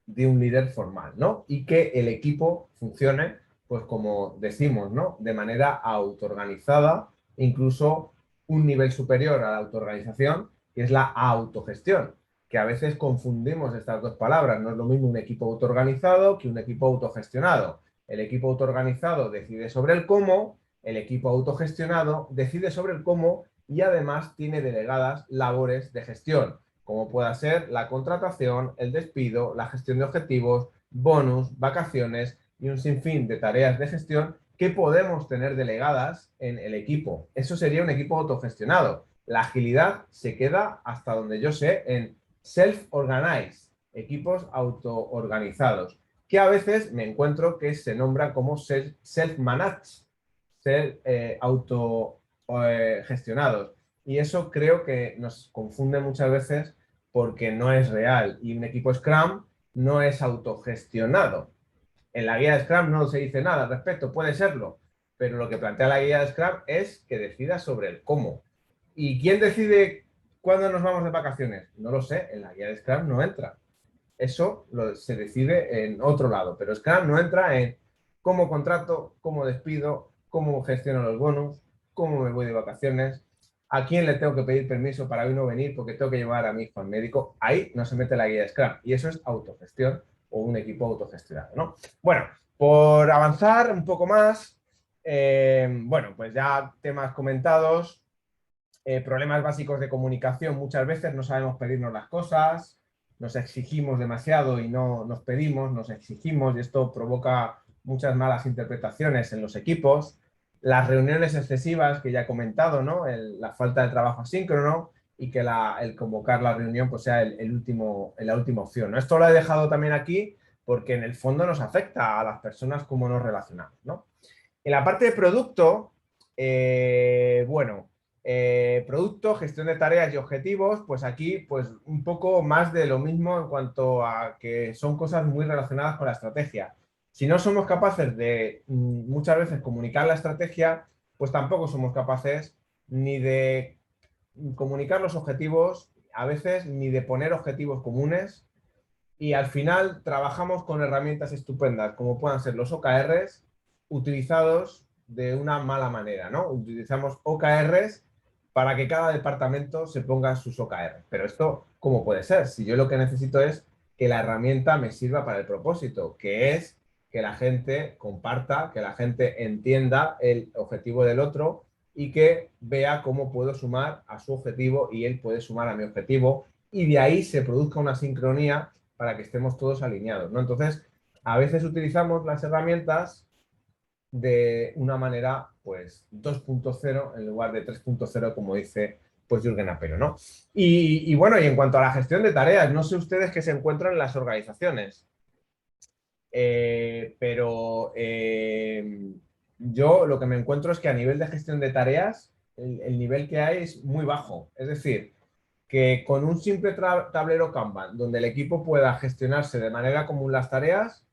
de un líder formal, ¿no? Y que el equipo funcione, pues como decimos, ¿no? De manera autoorganizada, incluso un nivel superior a la autoorganización, que es la autogestión, que a veces confundimos estas dos palabras. No es lo mismo un equipo autoorganizado que un equipo autogestionado. El equipo autoorganizado decide sobre el cómo, el equipo autogestionado decide sobre el cómo y además tiene delegadas labores de gestión, como pueda ser la contratación, el despido, la gestión de objetivos, bonus, vacaciones y un sinfín de tareas de gestión que podemos tener delegadas en el equipo. Eso sería un equipo autogestionado. La agilidad se queda, hasta donde yo sé, en self-organized, equipos autoorganizados, que a veces me encuentro que se nombran como self-managed, ser autogestionados. Y eso creo que nos confunde muchas veces porque no es real. Y un equipo Scrum no es autogestionado. En la guía de Scrum no se dice nada al respecto, puede serlo, pero lo que plantea la guía de Scrum es que decida sobre el cómo. ¿Y quién decide cuándo nos vamos de vacaciones? No lo sé, en la guía de Scrum no entra. Eso se decide en otro lado, pero Scrum no entra en cómo contrato, cómo despido, cómo gestiono los bonos, cómo me voy de vacaciones, a quién le tengo que pedir permiso para hoy no venir porque tengo que llevar a mi hijo al médico. Ahí no se mete la guía de Scrum y eso es autogestión o un equipo autogestionado, ¿no? Bueno, por avanzar un poco más, bueno, pues ya temas comentados, problemas básicos de comunicación, muchas veces no sabemos pedirnos las cosas, nos exigimos demasiado y no nos pedimos, nos exigimos y esto provoca muchas malas interpretaciones en los equipos. Las reuniones excesivas que ya he comentado, ¿no? La falta de trabajo asíncrono y que el convocar la reunión pues, sea la última opción, ¿no? Esto lo he dejado también aquí porque en el fondo nos afecta a las personas cómo nos relacionamos, ¿no? En la parte de producto, bueno, producto, gestión de tareas y objetivos, pues aquí pues un poco más de lo mismo en cuanto a que son cosas muy relacionadas con la estrategia. Si no somos capaces de muchas veces comunicar la estrategia, pues tampoco somos capaces ni de comunicar los objetivos, a veces ni de poner objetivos comunes y al final trabajamos con herramientas estupendas como puedan ser los OKRs utilizados de una mala manera, ¿no? Utilizamos OKRs para que cada departamento se ponga sus OKRs. Pero esto, ¿cómo puede ser? Si yo lo que necesito es que la herramienta me sirva para el propósito, que es que la gente comparta, que la gente entienda el objetivo del otro y que vea cómo puedo sumar a su objetivo y él puede sumar a mi objetivo y de ahí se produzca una sincronía para que estemos todos alineados, ¿no? Entonces, a veces utilizamos las herramientas de una manera, pues, 2.0 en lugar de 3.0, como dice, pues, Jürgen Apero, ¿no? Y bueno, y en cuanto a la gestión de tareas, no sé ustedes qué se encuentran en las organizaciones, pero yo lo que me encuentro es que a nivel de gestión de tareas, el nivel que hay es muy bajo. Es decir, que con un simple tablero Kanban, donde el equipo pueda gestionarse de manera común las tareas,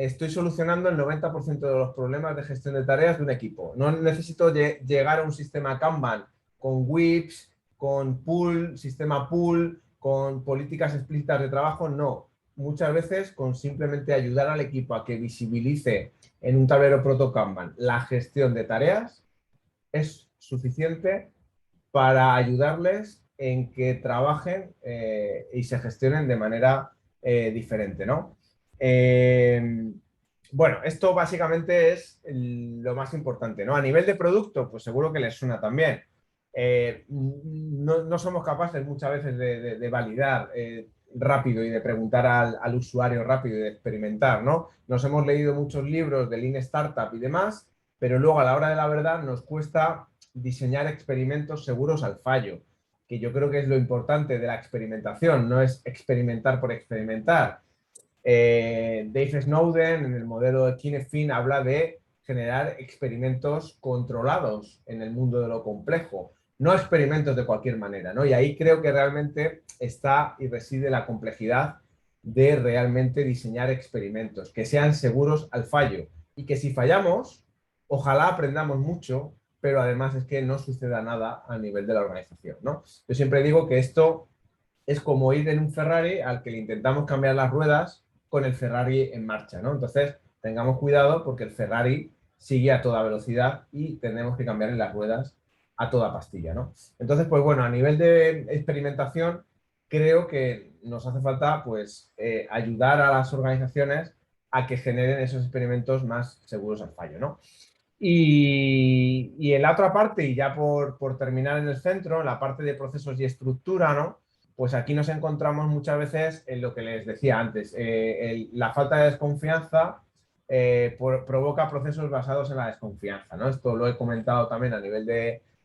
estoy solucionando el 90% de los problemas de gestión de tareas de un equipo. No necesito llegar a un sistema Kanban con WIPs, con pool, sistema pool, con políticas explícitas de trabajo, no. Muchas veces con simplemente ayudar al equipo a que visibilice en un tablero proto Kanban la gestión de tareas es suficiente para ayudarles en que trabajen y se gestionen de manera diferente, ¿no? Bueno, esto básicamente es lo más importante, ¿no? A nivel de producto, pues seguro que les suena también. No somos capaces muchas veces de validar rápido y de preguntar al usuario rápido y de experimentar, ¿no? Nos hemos leído muchos libros de Lean Startup y demás, pero luego a la hora de la verdad nos cuesta diseñar experimentos seguros al fallo, que yo creo que es lo importante de la experimentación, no es experimentar por experimentar. Dave Snowden, en el modelo de Kinefin, habla de generar experimentos controlados en el mundo de lo complejo, no experimentos de cualquier manera, ¿no? Y ahí creo que realmente está y reside la complejidad de realmente diseñar experimentos que sean seguros al fallo y que si fallamos, ojalá aprendamos mucho, pero además es que no suceda nada a nivel de la organización, ¿no? Yo siempre digo que esto es como ir en un Ferrari al que le intentamos cambiar las ruedas con el Ferrari en marcha, ¿no? Entonces, tengamos cuidado porque el Ferrari sigue a toda velocidad y tenemos que cambiarle las ruedas a toda pastilla, ¿no? Entonces, pues bueno, a nivel de experimentación, creo que nos hace falta, pues, ayudar a las organizaciones a que generen esos experimentos más seguros al fallo, ¿no? Y en la otra parte, y ya por terminar en el centro, en la parte de procesos y estructura, ¿no? Pues aquí nos encontramos muchas veces en lo que les decía antes. La falta de desconfianza provoca procesos basados en la desconfianza, ¿no? Esto lo he comentado también a nivel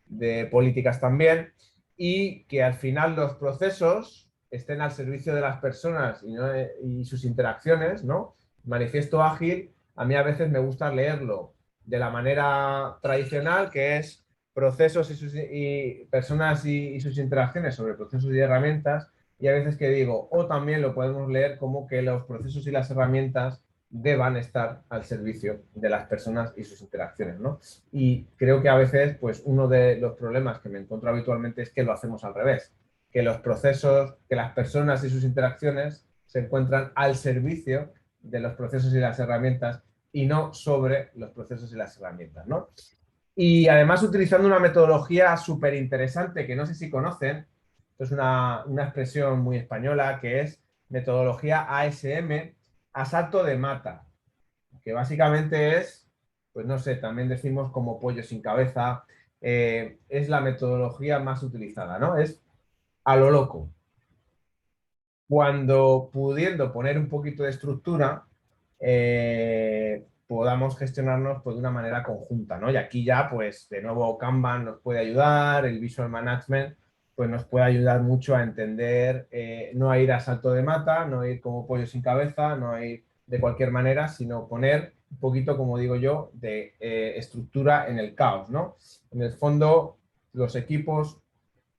de políticas también. Y que al final los procesos estén al servicio de las personas y sus interacciones, ¿no? Manifiesto ágil, a mí a veces me gusta leerlo de la manera tradicional, que es procesos y personas y sus interacciones sobre procesos y herramientas, y a veces que digo, o también lo podemos leer como que los procesos y las herramientas deban estar al servicio de las personas y sus interacciones, ¿no? Y creo que a veces, pues uno de los problemas que me encuentro habitualmente es que lo hacemos al revés, que los procesos, que las personas y sus interacciones se encuentran al servicio de los procesos y las herramientas y no sobre los procesos y las herramientas, ¿no? Y además utilizando una metodología súper interesante que no sé si conocen, es una expresión muy española que es metodología ASM, asalto de mata, que básicamente es, pues no sé, también decimos como pollo sin cabeza, es la metodología más utilizada, ¿no? Es a lo loco. Cuando pudiendo poner un poquito de estructura, podamos gestionarnos pues, de una manera conjunta, ¿no? Y aquí ya, pues, de nuevo Kanban nos puede ayudar, el Visual Management, pues nos puede ayudar mucho a entender, no a ir a salto de mata, no a ir como pollo sin cabeza, no a ir de cualquier manera, sino poner un poquito, como digo yo, de estructura en el caos, ¿no? En el fondo, los equipos,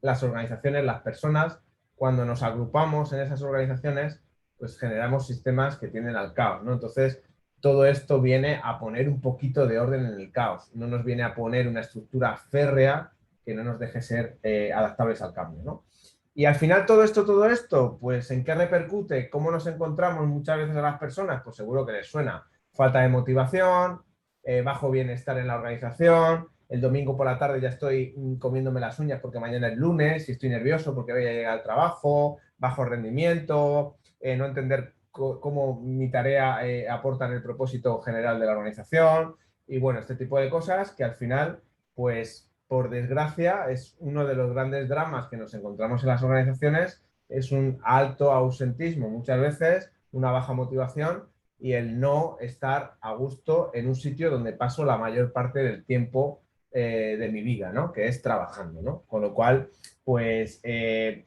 las organizaciones, las personas, cuando nos agrupamos en esas organizaciones, pues generamos sistemas que tienden al caos, ¿no? Entonces, todo esto viene a poner un poquito de orden en el caos, no nos viene a poner una estructura férrea que no nos deje ser adaptables al cambio, ¿no? Y al final todo esto, pues ¿en qué repercute? ¿Cómo nos encontramos muchas veces a las personas? Pues seguro que les suena. Falta de motivación, bajo bienestar en la organización, el domingo por la tarde ya estoy comiéndome las uñas porque mañana es lunes y estoy nervioso porque voy a llegar al trabajo, bajo rendimiento, no entender cómo mi tarea aporta en el propósito general de la organización y bueno, este tipo de cosas que al final, pues por desgracia, es uno de los grandes dramas que nos encontramos en las organizaciones, es un alto ausentismo muchas veces, una baja motivación y el no estar a gusto en un sitio donde paso la mayor parte del tiempo de mi vida, ¿no? Que es trabajando, ¿no? Con lo cual, pues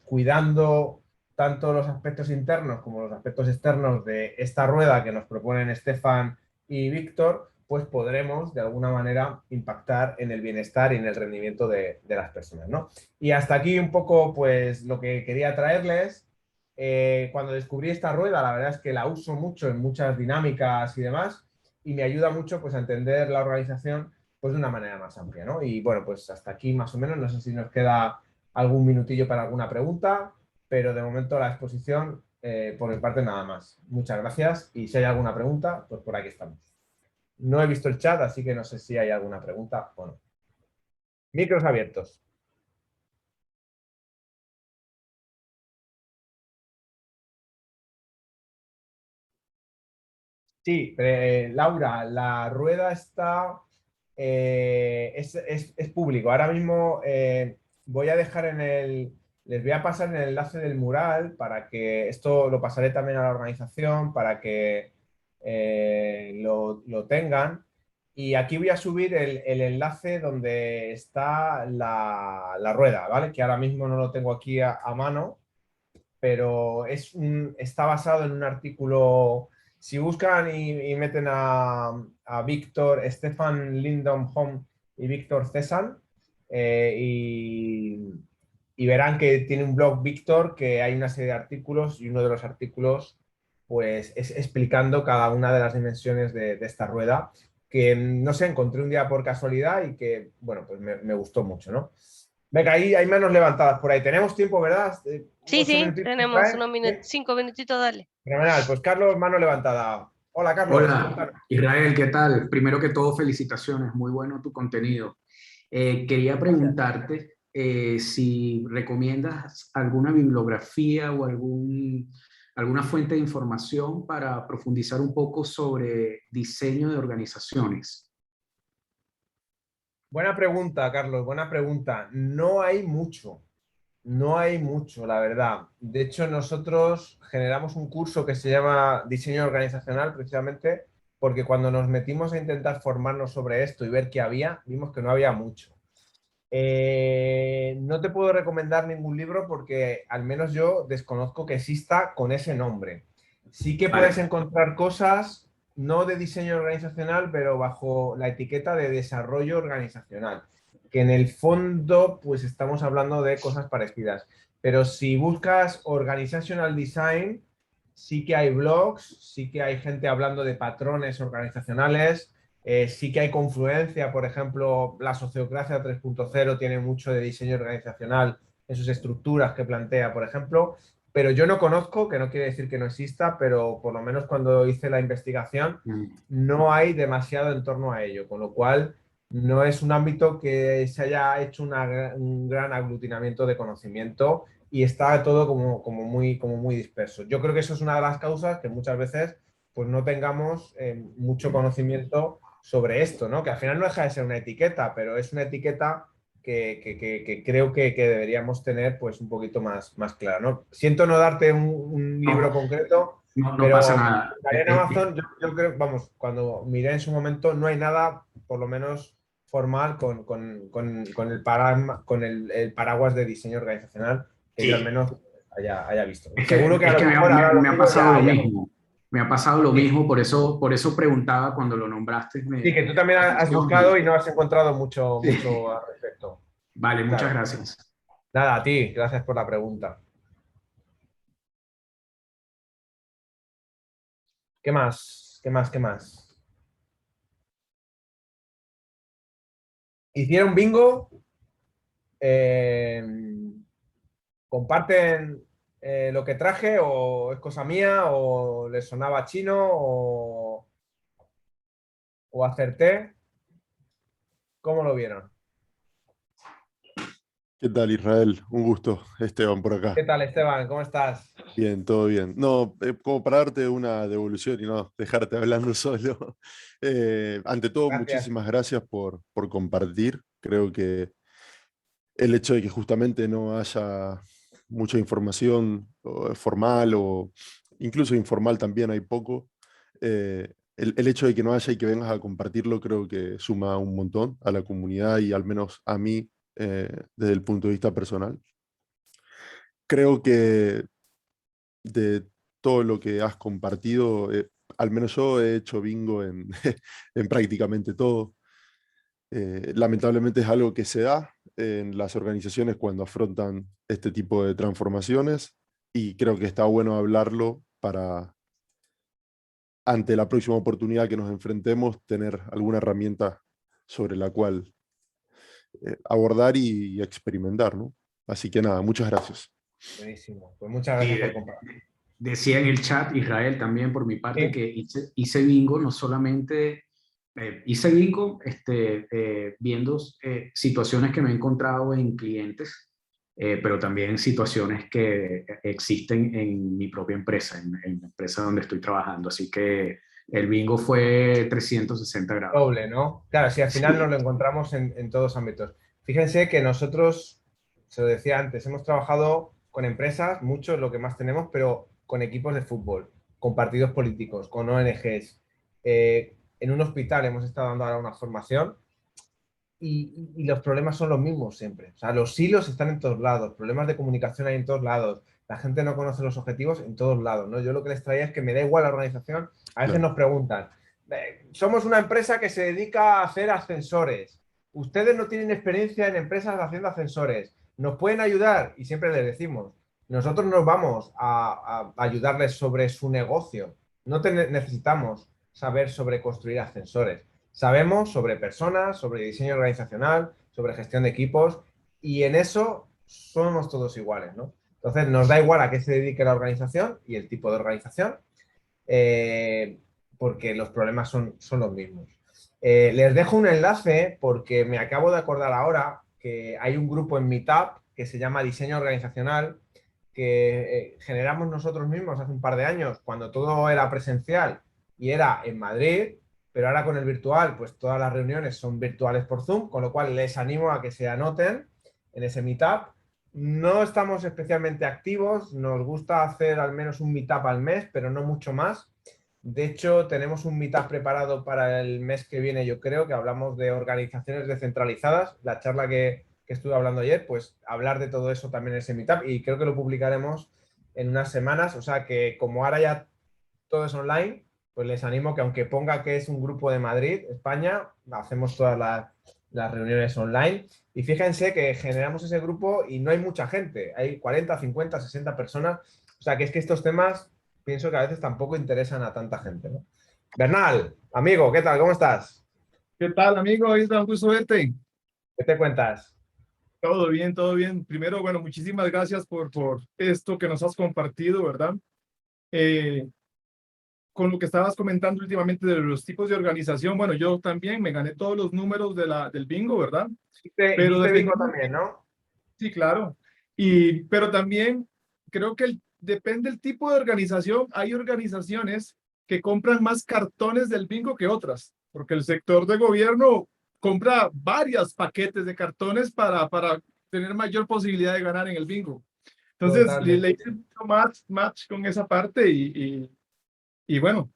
cuidando tanto los aspectos internos como los aspectos externos de esta rueda que nos proponen Estefan y Víctor, pues podremos de alguna manera impactar en el bienestar y en el rendimiento de las personas, ¿no? Y hasta aquí un poco pues lo que quería traerles. cuando descubrí esta rueda, la verdad es que la uso mucho en muchas dinámicas y demás, y me ayuda mucho pues, a entender la organización pues, de una manera más amplia, ¿no? Y bueno, pues hasta aquí más o menos. No sé si nos queda algún minutillo para alguna pregunta, pero de momento la exposición, por mi parte, nada más. Muchas gracias y si hay alguna pregunta, pues por aquí estamos. No he visto el chat, así que no sé si hay alguna pregunta o no. Micros abiertos. Sí, Laura, la rueda está, es público. Ahora mismo voy a dejar les voy a pasar en el enlace del mural para que esto lo pasaré también a la organización para que lo tengan. Y aquí voy a subir el enlace donde está la rueda, ¿vale? Que ahora mismo no lo tengo aquí a mano, pero está basado en un artículo. Si buscan y meten a Víctor, Stefan Lindholm Home y Víctor Cesan, y verán que tiene un blog Víctor, que hay una serie de artículos y uno de los artículos pues es explicando cada una de las dimensiones de esta rueda, que no sé, encontré un día por casualidad y que, bueno, pues me gustó mucho, ¿no? Venga, ahí hay manos levantadas por ahí. Tenemos tiempo, ¿verdad? Sí, 8 sí, minutitos, tenemos ¿trae? unos ¿Sí? 5 minutitos, dale. Fenomenal. Pues Carlos, mano levantada. Hola, Carlos. Hola, Cuéntanos. Israel, ¿qué tal? Primero que todo, felicitaciones, muy bueno tu contenido. Quería Gracias. preguntarte si recomiendas alguna bibliografía o alguna fuente de información para profundizar un poco sobre diseño de organizaciones. Buena pregunta, Carlos. Buena pregunta. No hay mucho. No hay mucho, la verdad. De hecho, nosotros generamos un curso que se llama Diseño Organizacional, precisamente porque cuando nos metimos a intentar formarnos sobre esto y ver qué había, vimos que no había mucho. No te puedo recomendar ningún libro porque al menos yo desconozco que exista con ese nombre. Sí que puedes Vale, encontrar cosas, no de diseño organizacional, pero bajo la etiqueta de desarrollo organizacional, que en el fondo pues estamos hablando de cosas parecidas. Pero si buscas organizational design, sí que hay blogs, sí que hay gente hablando de patrones organizacionales. Sí que hay confluencia, por ejemplo, la sociocracia 3.0 tiene mucho de diseño organizacional en sus estructuras que plantea, por ejemplo, pero yo no conozco, que no quiere decir que no exista, pero por lo menos cuando hice la investigación no hay demasiado en torno a ello, con lo cual no es un ámbito que se haya hecho un gran aglutinamiento de conocimiento y está todo como muy disperso. Yo creo que eso es una de las causas que muchas veces pues no tengamos mucho conocimiento sobre esto, ¿no? Que al final no deja de ser una etiqueta, pero es una etiqueta que creo que deberíamos tener pues un poquito más clara, ¿no? Siento no darte un libro no, concreto, no pasa pero nada. en Amazon yo creo, vamos, cuando miré en su momento no hay nada, por lo menos formal, con el paraguas de diseño organizacional que yo al Sí, menos haya visto. Seguro que a es lo que mejor ahora lo me ha digo pasado lo ya. mismo. Me ha pasado lo Sí. mismo, por eso preguntaba cuando lo nombraste, Sí, me que tú también llamó la has atención. buscado y no has encontrado mucho Sí. al respecto. Vale, muchas Claro. gracias. Nada, a ti, gracias por la pregunta. ¿Qué más? ¿Qué más? ¿Qué más? Hicieron bingo. eh, ¿Comparten lo que traje o es cosa mía o les sonaba chino o acerté? ¿Cómo lo vieron? ¿Qué tal, Israel? Un gusto, Esteban, por ¿Qué acá. tal, Esteban? ¿Cómo estás? Bien, todo bien. No, como para darte una devolución y no dejarte hablando solo. Ante todo, Gracias. muchísimas gracias por compartir. Creo que el hecho de que justamente no haya mucha información formal o incluso informal también hay poco. El hecho de que no haya y que vengas a compartirlo creo que suma un montón a la comunidad y al menos a mí desde el punto de vista personal. Creo que de todo lo que has compartido, al menos yo he hecho bingo en, en prácticamente todo. Lamentablemente es algo que se da en las organizaciones cuando afrontan este tipo de transformaciones. y creo que está bueno hablarlo para, ante la próxima oportunidad que nos enfrentemos, tener alguna herramienta sobre la cual abordar y experimentar, ¿no? Así que nada, muchas gracias. Buenísimo. Pues muchas Sí, gracias por compartir. decía en el chat, Israel, también por mi parte, Sí. que hice bingo, no solamente hice bingo viendo situaciones que me he encontrado en clientes, pero también situaciones que existen en mi propia empresa, en la empresa donde estoy trabajando. Así que el bingo fue 360 grados. Doble, ¿no? Claro, si al final nos Sí, lo encontramos en todos ámbitos. Fíjense que nosotros, se lo decía antes, hemos trabajado con empresas, mucho es lo que más tenemos, pero con equipos de fútbol, con partidos políticos, con ONGs. En un hospital hemos estado dando ahora una formación y los problemas son los mismos siempre. O sea, los hilos están en todos lados, problemas de comunicación hay en todos lados, la gente no conoce los objetivos en todos lados, ¿no? Yo lo que les traía es que me da igual la organización. A veces Claro. nos preguntan, somos una empresa que se dedica a hacer ascensores. Ustedes no tienen experiencia en empresas haciendo ascensores. ¿Nos pueden ayudar? Y siempre les decimos, nosotros nos vamos a ayudarles sobre su negocio. No necesitamos saber sobre construir ascensores. Sabemos sobre personas, sobre diseño organizacional, sobre gestión de equipos y en eso somos todos iguales, ¿no? Entonces nos da igual a qué se dedique la organización y el tipo de organización, eh, porque los problemas son los mismos. Les dejo un enlace porque me acabo de acordar ahora que hay un grupo en Meetup que se llama Diseño Organizacional que generamos nosotros mismos hace un par de años cuando todo era presencial y era en Madrid, pero ahora con el virtual, pues todas las reuniones son virtuales por Zoom, con lo cual les animo a que se anoten en ese Meetup. No estamos especialmente activos, nos gusta hacer al menos un meetup al mes, pero no mucho más. De hecho, tenemos un meetup preparado para el mes que viene, yo creo, que hablamos de organizaciones descentralizadas. La charla que estuve hablando ayer, pues hablar de todo eso también en ese meetup y creo que lo publicaremos en unas semanas. O sea que como ahora ya todo es online, pues les animo que aunque ponga que es un grupo de Madrid, España, hacemos todas las reuniones online. Y fíjense que generamos ese grupo y no hay mucha gente, hay 40, 50, 60 personas. O sea que es que estos temas pienso que a veces tampoco interesan a tanta gente, ¿no? Bernal, amigo, ¿qué tal? ¿Cómo estás? ¿Qué tal, amigo? Ahí está, un gusto verte. ¿Qué te cuentas? Todo bien, todo bien. Primero, bueno, muchísimas gracias por esto que nos has compartido, ¿verdad? Eh, con lo que estabas comentando últimamente de los tipos de organización, bueno, yo también me gané todos los números del bingo, ¿verdad? Pero Hiciste bingo definitivamente, también, ¿no? sí, claro. Pero también creo que depende del tipo de organización. Hay organizaciones que compran más cartones del bingo que otras, porque el sector de gobierno compra varios paquetes de cartones para tener mayor posibilidad de ganar en el bingo. Entonces, le Totalmente. hice mucho match con esa parte y bueno,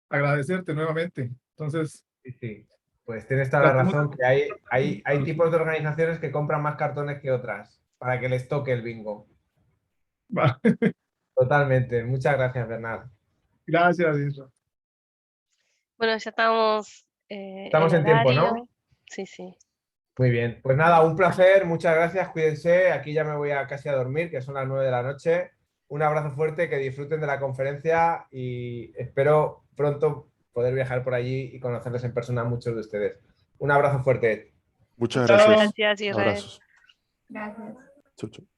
agradecerte nuevamente. Entonces, Sí, sí. Pues tienes toda la tratemos razón, que hay de... tipos de organizaciones que compran más cartones que otras para que les toque el bingo. Va. Totalmente. Muchas gracias, Bernard. Gracias, Isra. Bueno, ya estamos Estamos en en tiempo, horario. ¿no? Sí, sí. Muy bien. Pues nada, un placer. Muchas gracias. Cuídense. Aquí ya me voy casi a dormir, que son las 9 de la noche. Un abrazo fuerte, que disfruten de la conferencia y espero pronto poder viajar por allí y conocerles en persona a muchos de ustedes. Un abrazo fuerte. Muchas Chao. gracias. Gracias, Israel. Abrazos. Gracias. Chau, chau.